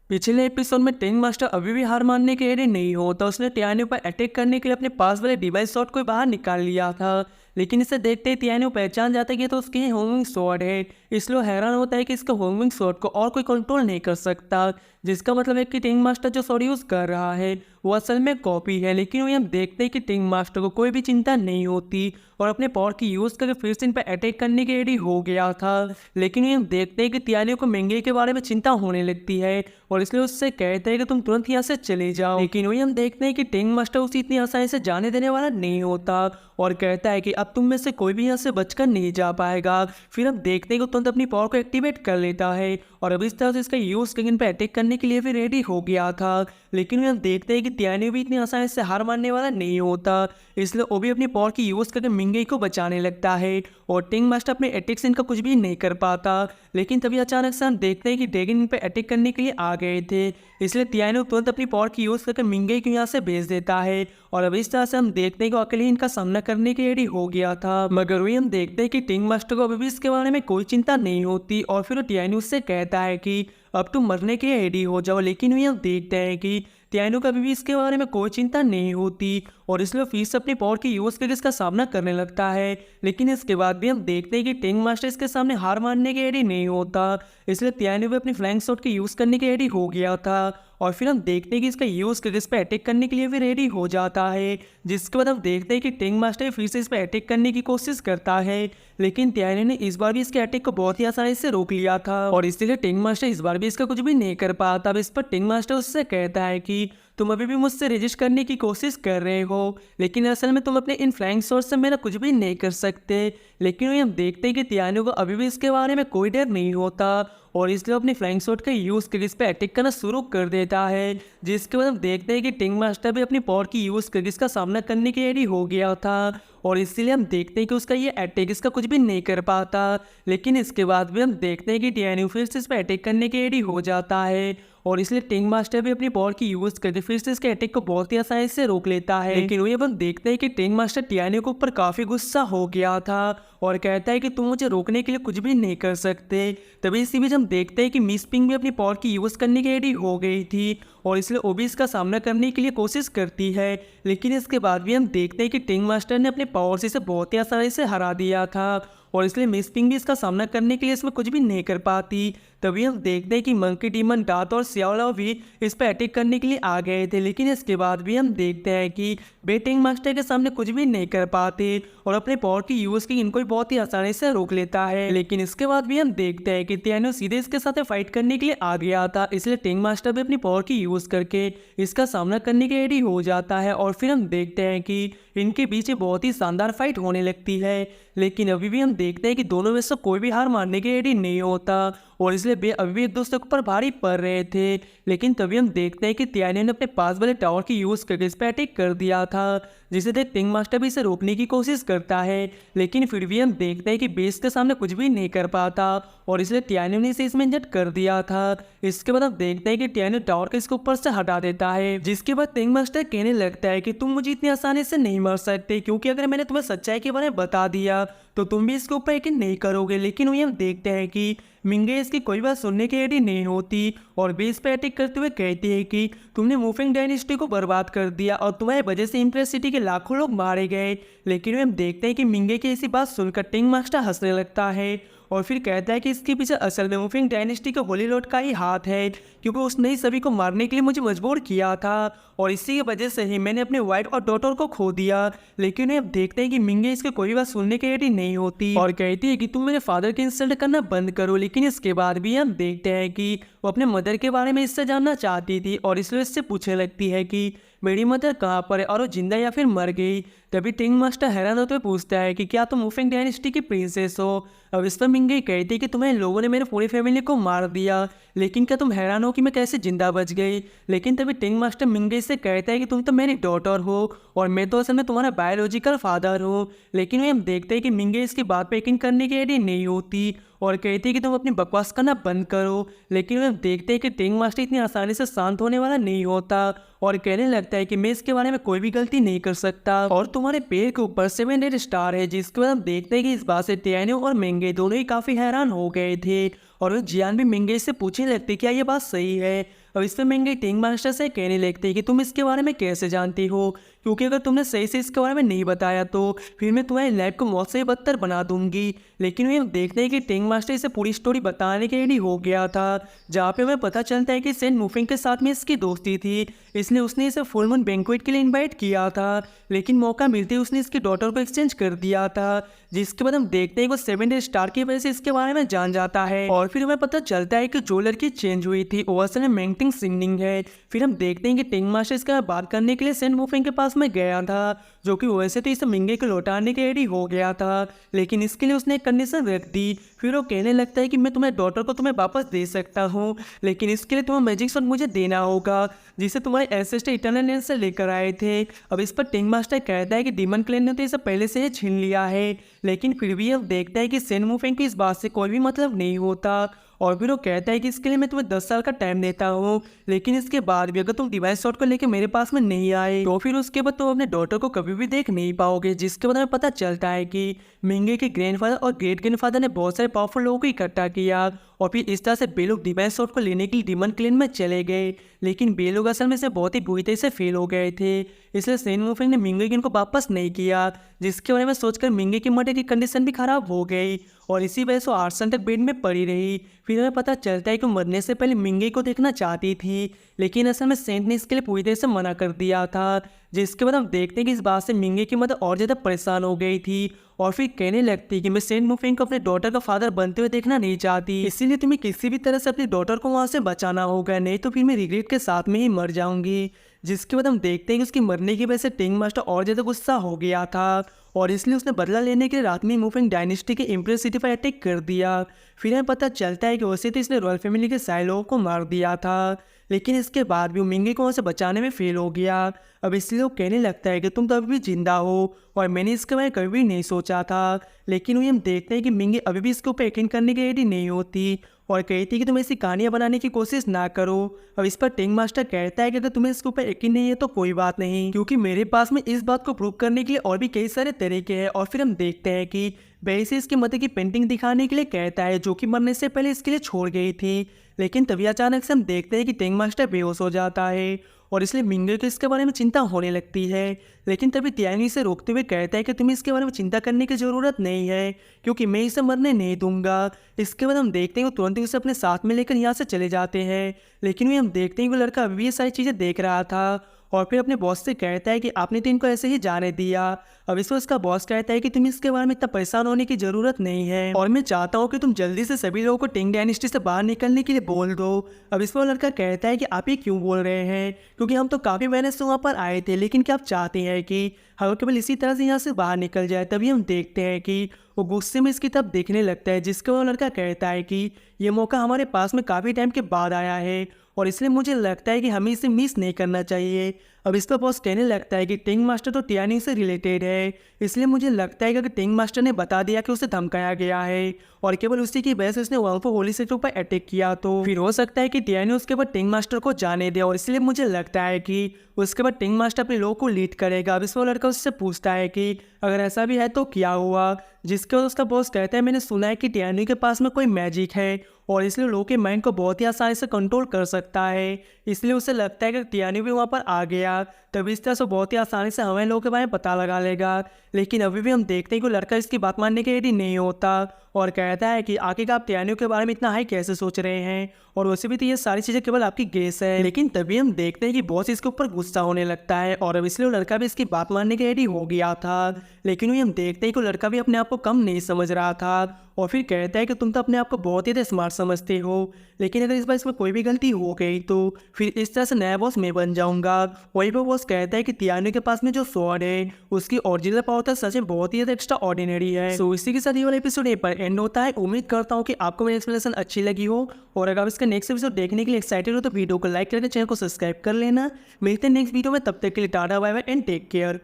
पिछले एपिसोड में टिंग मास्टर अभी भी हार मानने के रेडी नहीं हो तो उसने टियानो पर अटैक करने के लिए अपने पास वाले डिवाइस शॉट को बाहर निकाल लिया था। लेकिन इसे देखते ही टियानो पहचान जाता है कि ये तो उसकी होमविंग स्वॉर्ड है। इसलिए हैरान होता है कि इसका होमविंग स्वॉर्ड को और कोई कंट्रोल नहीं कर सकता, जिसका मतलब है कि टिंग मास्टर जो स्वॉर्ड यूज कर रहा है वो असल में कॉपी है। लेकिन वही हम देखते हैं कि टिंग मास्टर को कोई भी चिंता नहीं होती और अपने पावर की यूज करके फिर से इन पर अटैक करने के रेडी हो गया था। लेकिन वही हम देखते हैं कि टियानो को मेंगे के बारे में चिंता होने लगती है और इसलिए उससे कहते हैं कि तुम तुरंत यहाँ से चले जाओ। लेकिन वही हम देखते हैं कि टिंग मास्टर उसे इतनी आसानी से जाने देने वाला नहीं होता और कहता है कि अब तुम में से कोई भी यहाँ से बचकर नहीं जा पाएगा। फिर हम देखते हैं कि तुरंत अपनी पावर को एक्टिवेट कर लेता है और अब इस तरह से इसका यूज करके इन पर अटैक करने के लिए भी रेडी हो गया था। लेकिन हम देखते हैं कि टियानो भी इतनी आसानी से हार मानने वाला नहीं होता, इसलिए वो भी अपनी पावर की यूज करके मिंगे को बचाने लगता है और टिंग मास्टर अपने अटैक से इनका कुछ भी नहीं कर पाता। लेकिन तभी अचानक से हम देखते हैं कि ड्रैगन इन पर अटैक करने के लिए आ गए थे, इसलिए टियानो तुरंत अपनी पावर की यूज करके मिंगे को यहाँ से भेज देता है और अब इस तरह से हम देखते हैं कि अकेले इनका सामना करने के रेडी हो गया था। मगर वही हम देखते हैं कि टिंग मास्टर को अभी भी इसके बारे में कोई चिंता नहीं होती और फिर वो टियानो से कहता है कि अब तुम मरने के लिए रेडी हो जाओ। लेकिन वही हम देखते हैं कि टियानो का भी इसके बारे में कोई चिंता नहीं होती और इसलिए फिर से अपनी पावर की यूज करके इसका सामना करने लगता है। लेकिन इसके बाद भी हम देखते हैं कि टिंग मास्टर इसके सामने हार मानने के रेडी नहीं होता, इसलिए टियानो भी अपनी फ्लैंक शॉट की यूज करने के रेडी हो गया था और फिर हम देखते हैं कि इसका यूज करके इस पर अटैक करने के लिए भी रेडी हो जाता है। जिसके बाद हम देखते हैं कि टिंग मास्टर फिर से इस पर अटैक करने की कोशिश करता है, लेकिन टियानो ने इस बार भी इसके अटैक को बहुत ही आसानी से रोक लिया था और इसलिए टिंग मास्टर इस बार भी इसका कुछ भी नहीं कर पाता। अब इस पर टिंग मास्टर उससे कहता है कि तुम अभी भी मुझसे रेजिस्ट करने की कोशिश कर रहे हो, लेकिन असल में तुम अपने इन फ्लैंक शॉट से मेरा कुछ भी नहीं कर सकते। लेकिन हम देखते हैं कि टियानो को अभी भी इसके बारे में कोई डर नहीं होता और इसलिए अपनी फ्लैंक शॉट का यूज करके इस पर अटैक करना शुरू कर देता है। जिसके बाद हम देखते हैं कि टिंग मास्टर भी अपनी पावर की यूज करके इसका सामना करने के रेडी हो गया था और इसीलिए हम देखते हैं कि उसका ये अटैक इसका कुछ भी नहीं कर पाता। लेकिन इसके बाद भी हम देखते हैं कि टियानो फिर से इस पर अटैक करने के रेडी हो जाता है और इसलिए टिंग मास्टर भी अपनी पावर की यूज करके फिर से इसके अटैक को बहुत ही आसानी से रोक लेता है। लेकिन वही हम देखते हैं कि टिंग मास्टर टियानो के ऊपर काफी गुस्सा हो गया था और कहता है कि तुम मुझे रोकने के लिए कुछ भी नहीं कर सकते। तभी इसी बीच हम देखते हैं कि मिस पिंग भी अपनी पावर की यूज करने की रेडी हो गई थी और इसलिए वो भी इसका सामना करने के लिए कोशिश करती है। लेकिन इसके बाद भी हम देखते हैं कि टिंग मास्टर ने अपने पावर से इसे बहुत ही आसानी से हरा दिया था और इसलिए मिस पिंग भी इसका सामना करने के लिए इसमें कुछ भी नहीं कर पाती। तभी हम देखते हैं कि मंकी डीमन डात और सियाओलाओ भी इस पर अटैक करने के लिए आ गए थे। लेकिन इसके बाद भी हम देखते हैं कि वे टिंग मास्टर के सामने कुछ भी नहीं कर पाते और अपने पावर की यूज की इनको भी बहुत ही आसानी से रोक लेता है। लेकिन इसके बाद भी हम देखते हैं कि टियानो सीधे इसके साथ फाइट करने के लिए आ गया था, इसलिए टिंग मास्टर भी अपनी पावर की यूज करके इसका सामना करने के रेडी हो जाता है और फिर हम देखते हैं कि इनके बीच बहुत ही शानदार फाइट होने लगती है। लेकिन अभी भी हम देखते हैं कि दोनों में से कोई भी हार मानने के रेडी नहीं होता और इसलिए वे अभी भी एक दूसरे के ऊपर भारी पड़ रहे थे। लेकिन तभी हम देखते हैं कि टियानो ने अपने पास वाले टावर की यूज करके इस पर अटैक कर दिया था, जिसे देख टिंग मास्टर भी इसे रोकने की कोशिश करता है। लेकिन फिर भी हम देखते हैं कि बेस के सामने कुछ भी नहीं कर पाता और इसलिए टियानो ने इसे इसमें इंजर्ड कर दिया था। इसके बाद हम देखते हैं कि टियानो टावर को इसके ऊपर से हटा देता है, जिसके बाद टिंग मास्टर कहने लगता है कि तुम मुझे इतनी आसानी से नहीं मार सकते, क्योंकि अगर मैंने तुम्हें सच्चाई के बारे में बता दिया तो तुम भी इसके ऊपर यकीन नहीं करोगे। लेकिन वही हम देखते हैं कि मिंगे इसकी कोई बात सुनने की रेडी नहीं होती और बेस पे अटैक करते हुए कहती है कि तुमने मूफिंग डायनेस्टी को बर्बाद कर दिया और तुम्हारी वजह से इम्प्रेस सिटी के लाखों लोग मारे गए। लेकिन हम देखते हैं कि मिंगे की ऐसी बात सुनकर टिंग मास्टर हंसने लगता है और फिर कहता है कि इसके पीछे असल में मूफिंग डायनेस्टी के होली लॉर्ड का ही हाथ है, क्योंकि उसने ही सभी को मारने के लिए मुझे मजबूर किया था और इसी की वजह से ही मैंने अपने वाइफ और डॉटर को खो दिया। लेकिन अब देखते हैं कि मिंगे इसके कोई बात सुनने की रेडी नहीं होती और कहती है कि तुम मेरे फादर की इंसल्ट करना बंद करो। लेकिन इसके बाद भी हम देखते हैं कि वो अपने मदर के बारे में इससे जानना चाहती थी और इसलिए इससे पूछने लगती है कि मेरी मदर कहाँ पर है और वो जिंदा या फिर मर गई। तभी टिंग मास्टर हैरान होते हुए पूछता है कि क्या तुम मूफिंग डायनेस्टी की प्रिंसेस हो। अब इस पर मिंगे कहती है कि तुम्हें लोगों ने मेरे पूरी फैमिली को मार दिया, लेकिन क्या तुम हैरान हो कि मैं कैसे जिंदा बच गई। लेकिन तभी टिंग मास्टर मिंगे से कहता है कि तुम तो मेरी डॉटर हो और मैं तो असल में तुम्हारा बायोलॉजिकल फादर हूँ। लेकिन हम देखते हैं कि मिंगे इसकी बात पे यकीन करने की रेडी नहीं होती और कहती है कि तुम अपनी बकवास करना बंद करो। लेकिन हम देखते हैं कि टिंग मास्टर इतनी आसानी से शांत होने वाला नहीं होता और कहने लगता है कि मैं इसके बारे में कोई भी गलती नहीं कर सकता और तुम्हारे पैर के ऊपर 7 रेड स्टार है। जिसके बाद हम देखते हैं कि इस बात से टियानो और मिंगे दोनों ही काफी हैरान हो गए थे और जियान भी मिंगे से पूछने लगते क्या ये बात सही है। अब इस पर महंगे टिंग मास्टर से कहने लगते हैं कि तुम इसके बारे में कैसे जानती हो, क्योंकि अगर तुमने सही से इसके बारे में नहीं बताया तो फिर मैं तुम्हारी लाइफ को मौत से बदतर बना दूंगी। लेकिन वे देखते हैं कि टिंग मास्टर इसे पूरी स्टोरी बताने के रेडी हो गया था, जहाँ पे हमें पता चलता है कि सेंट मुफिंग के साथ में इसकी दोस्ती थी, इसलिए उसने इसे फुल मून बैंक्वेट के लिए इनवाइट किया था। लेकिन मौका मिलते ही उसने इसकी डॉटर को एक्सचेंज कर दिया था, जिसके बाद हम देखते हैं कि वो 7 स्टार की वजह से इसके बारे में जान जाता है। और फिर हमें पता चलता है कि जो लड़की चेंज हुई थी वो असल में मेंटिंग सिंगनिंग है। फिर हम देखते हैं कि टिंग मास्टर इसका बात करने के लिए सेंट मुफिंग के पास में गया था, जो कि वैसे तो इसे मिंगे को लौटाने के रेडी हो गया था, लेकिन इसके लिए उसने एक कंडीशन रख दी। फिर वो कहने लगता है कि मैं तुम्हारे डॉटर को तुम्हें वापस दे सकता हूँ, लेकिन इसके लिए तुम्हें मैजिक शॉट मुझे देना होगा जिसे तुम्हारे एंसेस्टर इटर्नल लैंड से लेकर आए थे। अब इस पर टिंग मास्टर कहता है कि डीमन क्लैन ने तो इसे पहले से ही छीन लिया है, लेकिन फिर भी अब देखता है कि सेंट मुफिंग को इस बात से कोई भी मतलब नहीं होता। और फिर वो कहता है कि इसके लिए मैं तुम्हें 10 साल का टाइम देता हूँ, लेकिन इसके बाद भी अगर तुम डिवाइस शॉट को लेकर मेरे पास में नहीं आए तो फिर उसके बाद तुम अपने डॉटर को कभी भी देख नहीं पाओगे। जिसके बाद हमें पता चलता है कि मिंगे के ग्रैंडफादर और ग्रेट ग्रैंडफादर ने बहुत सारे पावरफुल लोगों को इकट्ठा किया, और फिर इस तरह से बे लोग डिवाइस शॉट को लेने के लिए डीमन क्लैन में चले गए। लेकिन बे लोग असल में से बहुत ही बुरी तरह से फेल हो गए थे, इसलिए सेंट मुफिंग ने मिंगे की उनको वापस नहीं किया, जिसके बारे में सोचकर मिंगे की मर्डर की कंडीशन भी खराब हो गई और इसी वजह से 8 साल तक बेड में पड़ी रही। फिर हमें पता चलता है कि मरने से पहले मिंगे को देखना चाहती थी, लेकिन असल में सेंट ने इसके लिए पूरी तरह से मना कर दिया था। जिसके बाद हम देखते हैं कि इस बात से मिंगे की मदर और ज़्यादा परेशान हो गई थी और फिर कहने लगती कि मैं सेंट मुफिंग को अपने डॉटर का फादर बनते हुए देखना नहीं चाहती, इसीलिए तुम्हें किसी भी तरह से अपनी डॉटर को वहाँ से बचाना होगा, नहीं तो फिर मैं रिग्रेट के साथ में ही मर जाऊंगी। जिसके बाद हम देखते हैं कि उसकी मरने की वजह से टिंग मास्टर और ज़्यादा गुस्सा हो गया था और इसलिए उसने बदला लेने के लिए रात में मुफिंग डायनेस्टी के इम्प्रेस सिटी पर अटैक कर दिया। फिर हमें पता चलता है कि वैसे तो इसने रॉयल फैमिली के सारे लोगों को मार दिया था, लेकिन इसके बाद भी वो मिंगे को वहाँ से बचाने में फेल हो गया। अब इसलिए वो कहने लगता है कि तुम तो अभी भी जिंदा हो और मैंने इसके बारे में कभी भी नहीं सोचा था। लेकिन वही हम देखते हैं कि मिंगे अभी भी इसके ऊपर यकीन करने की रेडी नहीं होती और कहती है कि तुम ऐसी कहानियाँ बनाने की कोशिश ना करो। अब इस पर टिंग मास्टर कहता है कि अगर तुम्हें इसके ऊपर यकीन नहीं है तो कोई बात नहीं, क्योंकि मेरे पास में इस बात को प्रूव करने के लिए और भी कई सारे तरीके हैं। और फिर हम देखते हैं कि बेसी इसके मदर की पेंटिंग दिखाने के लिए कहता है, जो कि मरने से पहले इसके लिए छोड़ गई थी। लेकिन तभी अचानक से हम देखते हैं कि टिंग मास्टर बेहोश हो जाता है और इसलिए मिंगे को इसके बारे में चिंता होने लगती है। लेकिन तभी तियानी इसे रोकते हुए कहता है कि तुम्हें इसके बारे में चिंता करने की ज़रूरत नहीं है, क्योंकि मैं इसे मरने नहीं दूंगा। इसके बाद हम देखते हैं कि तुरंत ही उसे अपने साथ में लेकर यहाँ से चले जाते हैं। लेकिन भी हम देखते हैं कि वो लड़का अभी ये सारी चीज़ें देख रहा था और फिर अपने बॉस से कहता है कि आपने तो इनको ऐसे ही जाने दिया। अब इस पर उसका बॉस कहता है कि तुम्हें इसके बारे में इतना परेशान होने की ज़रूरत नहीं है और मैं चाहता हूँ कि तुम जल्दी से सभी लोगों को टिंग डायनेस्टी से बाहर निकलने के लिए बोल दो। अब इस पर लड़का कहता है कि आप ये क्यों बोल रहे हैं, क्योंकि हम तो काफ़ी मेहनत से वहाँ पर आए थे, लेकिन क्या आप चाहते हैं कि हम केवल इसी तरह से यहाँ से बाहर निकल जाए। तभी हम देखते हैं कि वो गुस्से में इसकी तरफ देखने लगता है, जिसके वो लड़का कहता है कि ये मौका हमारे पास में काफ़ी टाइम के बाद आया है और इसलिए मुझे लगता है कि हमें इसे मिस नहीं करना चाहिए। अब इस पर बॉस कहने लगता है कि टिंग मास्टर तो टियानी से रिलेटेड है, इसलिए मुझे लगता है कि अगर टिंग मास्टर ने बता दिया कि उसे धमकाया गया है और केवल उसी की वजह से उसने वाल्फो होली सेक्टर पर अटैक किया, तो फिर हो सकता है कि टियानी उसके बाद टिंग मास्टर को जाने दे और इसलिए मुझे लगता है कि उसके बाद टिंग मास्टर अपने लोगों को लीड करेगा। अब इस वो लड़का उससे पूछता है कि अगर ऐसा भी है तो क्या हुआ, जिसके बाद उसका बॉस कहता है मैंने सुना है कि टियानी के पास में कोई मैजिक है और इसलिए लोगों के माइंड को बहुत ही आसानी से कंट्रोल कर सकता है, इसलिए उसे लगता है कि टियानी भी वहाँ पर आ गया तभी इस तरह से बहुत ही आसानी से हमें लोगों के बारे में पता लगा लेगा। लेकिन अभी भी हम देखते हैं कि लड़का इसकी बात मानने के रेडी नहीं होता और कहता है कि आखिर आप टियानी के बारे में इतना हाई कैसे सोच रहे हैं और वैसे भी तो ये सारी चीज़ें केवल आपकी गेस है। लेकिन तभी हम देखते हैं कि बॉस इसके ऊपर गुस्सा होने लगता है और अब इसलिए लड़का भी इसकी बात मानने के रेडी हो गया था। लेकिन वही हम देखते हैं कि लड़का भी अपने आप को कम नहीं समझ रहा था और फिर कहता है कि तुम तो अपने आप को बहुत ही स्मार्ट समझते हो, लेकिन अगर इस बार इसमें कोई भी गलती हो गई तो फिर इस तरह से नया बॉस मैं बन जाऊंगा। वहीं पर बॉस कहता है कि टियानी के पास में जो स्वॉर्ड है उसकी ओरिजिनल पावर तो सच में बहुत ही एक्स्ट्रा ऑर्डिनरी है। सो इसी के साथ ये वाला एपिसोड यहीं पर एंड होता है। उम्मीद करता हूँ कि आपको मेरी एक्सप्लेनेशन अच्छी लगी हो और अगर आप इसका नेक्स्ट एपिसोड देखने के लिए एक्साइटेड हो तो वीडियो को लाइक करके चैनल को सब्सक्राइब कर लेना। मिलते हैं नेक्स्ट वीडियो में, तब तक के लिए tata bye bye and take care.